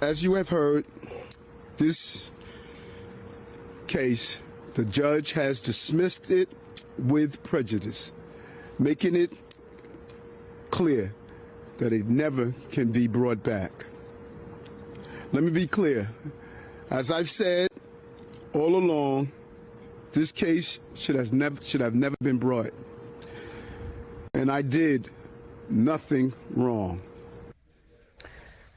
As you have heard, this case, the judge has dismissed it with prejudice, making it clear that it never can be brought back. Let me be clear. As I've said all along, this case should have never been brought. And I did nothing wrong.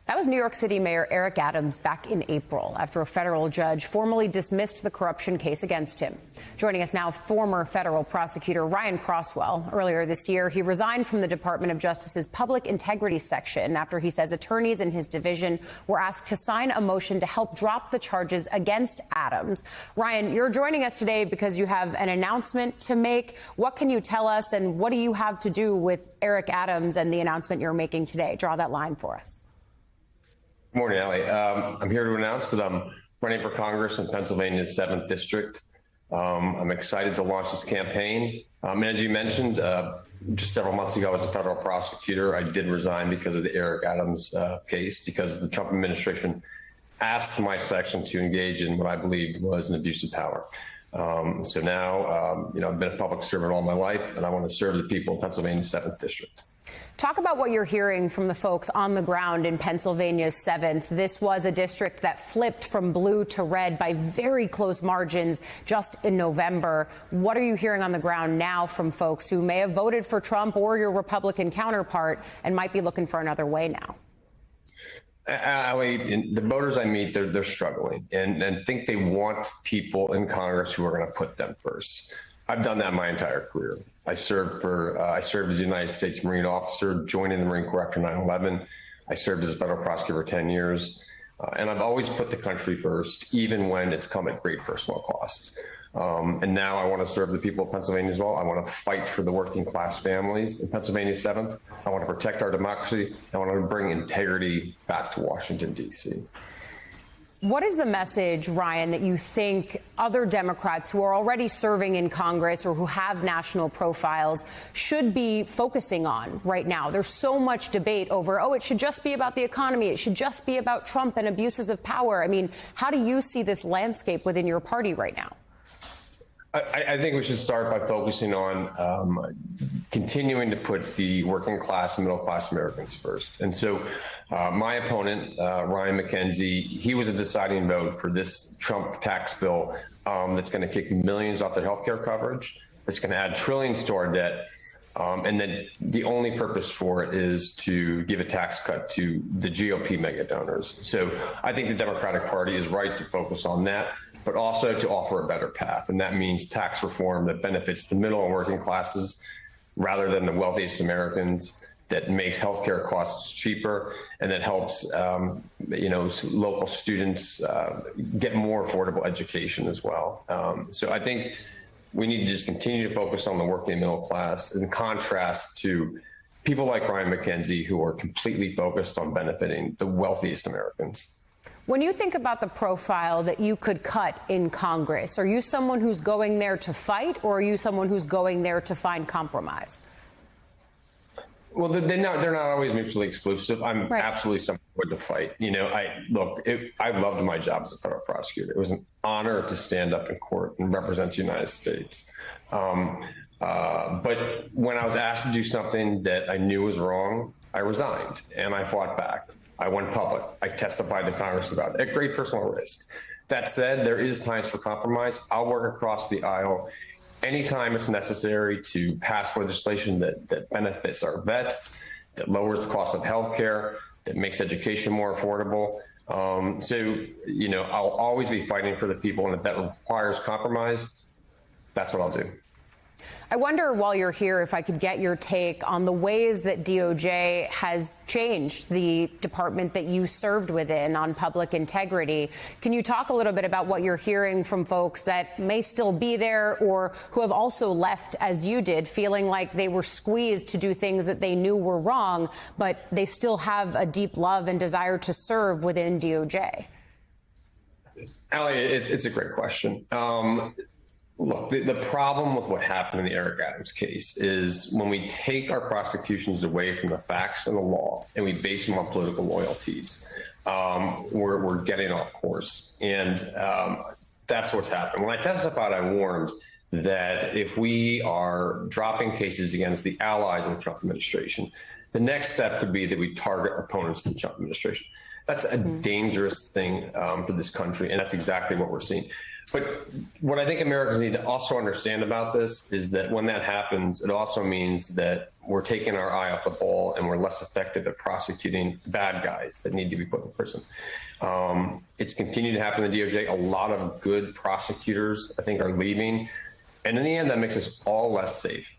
That was New York City Mayor Eric Adams back in April after a federal judge formally dismissed the corruption case against him. Joining us now, former federal prosecutor Ryan Crosswell. Earlier this year, he resigned from the Department of Justice's Public Integrity Section after he says attorneys in his division were asked to sign a motion to help drop the charges against Adams. Ryan, you're joining us today because you have an announcement to make. What can you tell us, and what do you have to do with Eric Adams and the announcement you're making today? Draw that line for us. Good morning, Allie. I'm here to announce that I'm running for Congress in Pennsylvania's 7th District. I'm excited to launch this campaign. And as you mentioned, just several months ago as a federal prosecutor, I did resign because of the Eric Adams case, because the Trump administration asked my section to engage in what I believed was an abuse of power. So now, I've been a public servant all my life, and I want to serve the people of Pennsylvania's 7th District. Talk about what you're hearing from the folks on the ground in Pennsylvania's 7th. This was a district that flipped from blue to red by very close margins just in November. What are you hearing on the ground now from folks who may have voted for Trump or your Republican counterpart and might be looking for another way now? Allie, the voters I meet, they're struggling and think they want people in Congress who are going to put them first. I've done that my entire career. I served as a United States Marine officer, joining the Marine Corps after 9/11. I served as a federal prosecutor for 10 years. And I've always put the country first, even when it's come at great personal costs. And now I want to serve the people of Pennsylvania as well. I want to fight for the working class families in Pennsylvania's 7th. I want to protect our democracy. I want to bring integrity back to Washington, D.C. What is the message, Ryan, that you think other Democrats who are already serving in Congress or who have national profiles should be focusing on right now? There's so much debate over, it should just be about the economy. It should just be about Trump and abuses of power. I mean, how do you see this landscape within your party right now? I think we should start by focusing on continuing to put the working class and middle class Americans first. And so my opponent, Ryan McKenzie, he was a deciding vote for this Trump tax bill that's going to kick millions off their health care coverage. It's going to add trillions to our debt. And then the only purpose for it is to give a tax cut to the GOP mega donors. So I think the Democratic Party is right to focus on that, but also to offer a better path. And that means tax reform that benefits the middle and working classes rather than the wealthiest Americans, that makes healthcare costs cheaper, and that helps, local students get more affordable education as well. So I think we need to just continue to focus on the working middle class in contrast to people like Ryan McKenzie, who are completely focused on benefiting the wealthiest Americans. When you think about the profile that you could cut in Congress, are you someone who's going there to fight, or are you someone who's going there to find compromise? Well, they're not always mutually exclusive. I'm absolutely someone who would to fight. I loved my job as a federal prosecutor. It was an honor to stand up in court and represent the United States. But when I was asked to do something that I knew was wrong, I resigned and I fought back. I went public. I testified to Congress about it at great personal risk. That said, there is times for compromise. I'll work across the aisle anytime it's necessary to pass legislation that benefits our vets, that lowers the cost of health care, that makes education more affordable. I'll always be fighting for the people, and if that requires compromise, that's what I'll do. I wonder, while you're here, if I could get your take on the ways that DOJ has changed the department that you served within on public integrity. Can you talk a little bit about what you're hearing from folks that may still be there or who have also left, as you did, feeling like they were squeezed to do things that they knew were wrong, but they still have a deep love and desire to serve within DOJ? Allie, it's a great question. Look, the problem with what happened in the Eric Adams case is when we take our prosecutions away from the facts and the law and we base them on political loyalties, we're getting off course. And that's what's happened. When I testified, I warned that if we are dropping cases against the allies of the Trump administration, the next step could be that we target opponents of the Trump administration. That's a dangerous thing for this country, and that's exactly what we're seeing. But what I think Americans need to also understand about this is that when that happens, it also means that we're taking our eye off the ball and we're less effective at prosecuting bad guys that need to be put in prison. It's continued to happen in the DOJ. A lot of good prosecutors, I think, are leaving. And in the end, that makes us all less safe.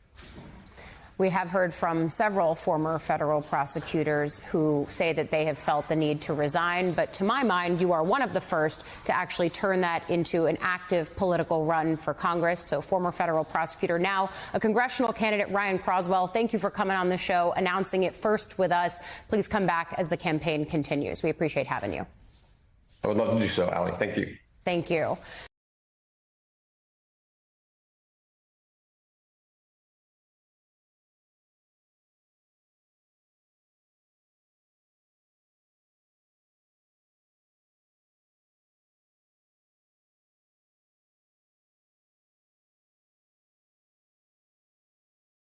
We have heard from several former federal prosecutors who say that they have felt the need to resign. But to my mind, you are one of the first to actually turn that into an active political run for Congress. So former federal prosecutor, now a congressional candidate, Ryan Croswell, thank you for coming on the show, announcing it first with us. Please come back as the campaign continues. We appreciate having you. I would love to do so, Allie. Thank you. Thank you.